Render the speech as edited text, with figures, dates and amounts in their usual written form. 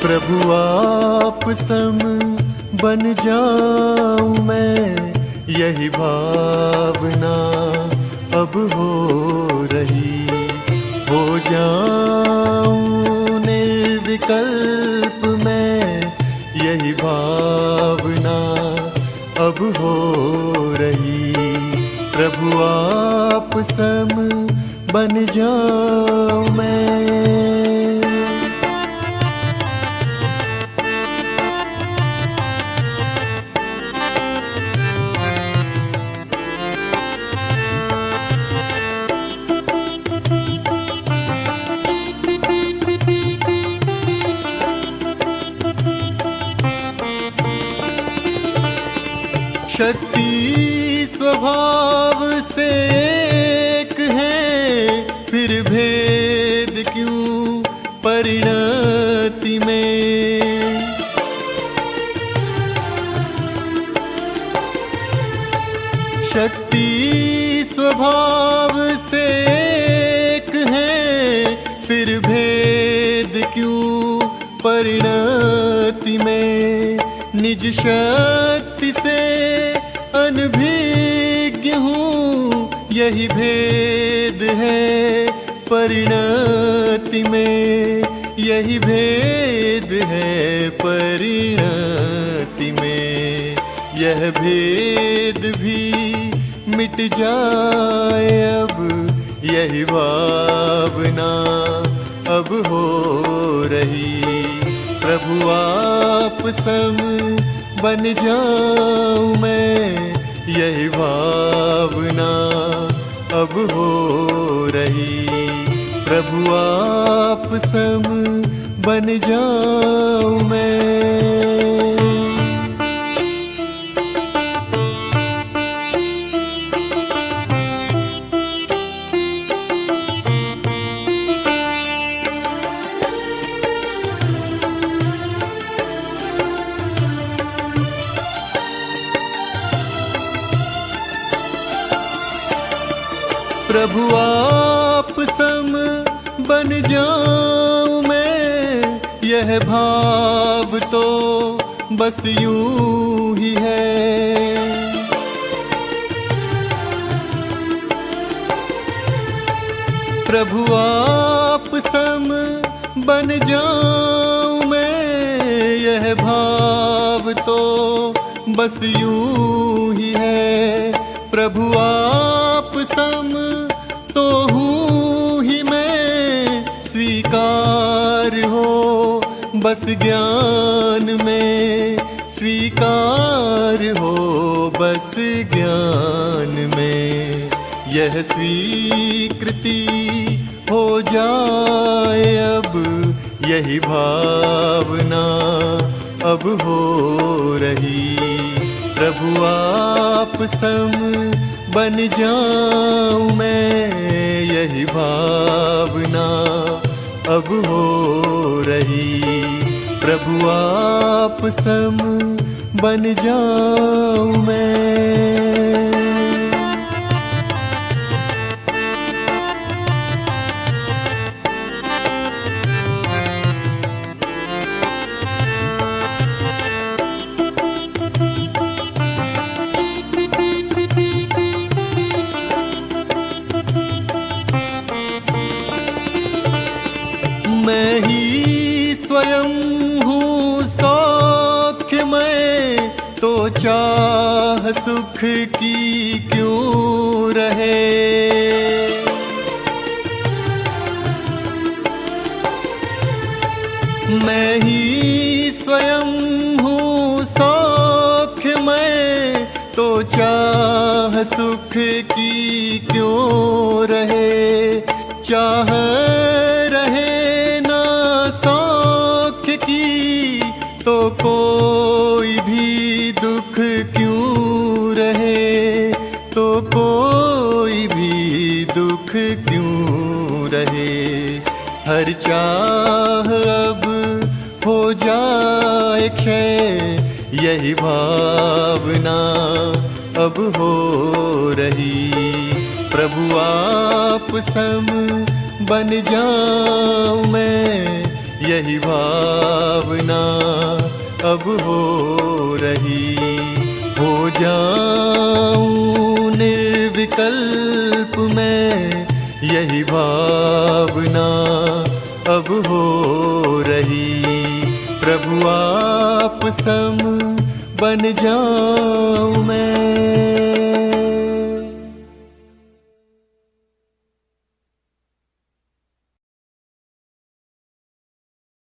प्रभु आप सम बन जाऊं मैं, यही भावना अब हो रही। हो जाऊं निर्विकल्प मैं, यही भावना अब हो रही। प्रभु आप सम बन जाऊं मैं। शक्ति स्वभाव से एक है, फिर भेद क्यों परिणति में। शक्ति स्वभाव से एक है, फिर भेद क्यों परिणति में। निज शक्ति से अनभिज्ञ हूँ, यही भेद है परिणति में। यही भेद है परिणति में। यह भेद भी मिट जाए अब, यही भावना अब हो रही। प्रभु आप सम बन जाऊं मैं, यही भावना अब हो रही। प्रभु आप सम बन जाऊं मैं। प्रभु आप सम बन जाऊं मैं, यह भाव तो बस यूं ही है। प्रभु आप सम बन जाऊं मैं, यह भाव तो बस यूं ही है। प्रभु आप सम तो हूँ ही मैं, स्वीकार हो बस ज्ञान में। स्वीकार हो बस ज्ञान में। यह स्वीकृति हो जाए अब, यही भावना अब हो रही। प्रभु आप सम बन जाऊं मैं, यही भावना अब हो रही। प्रभु आप सम बन जाऊं मैं। मैं ही स्वयं हूँ सौख्य मैं, तो चाह सुख की क्यों रहे। मैं ही स्वयं हूँ सौख्य मैं, तो चाह सुख की क्यों रहे। चाह रहे ना सौख्य की, तो कोई भी दुख क्यों रहे। तो कोई भी क्षय यही भावना अब हो रही। प्रभु आप सम बन जाऊं मैं, यही भावना अब हो रही। हो जाऊं निर्विकल्प मैं, यही भावना अब हो रही। प्रभु आप सम बन जाऊं मैं।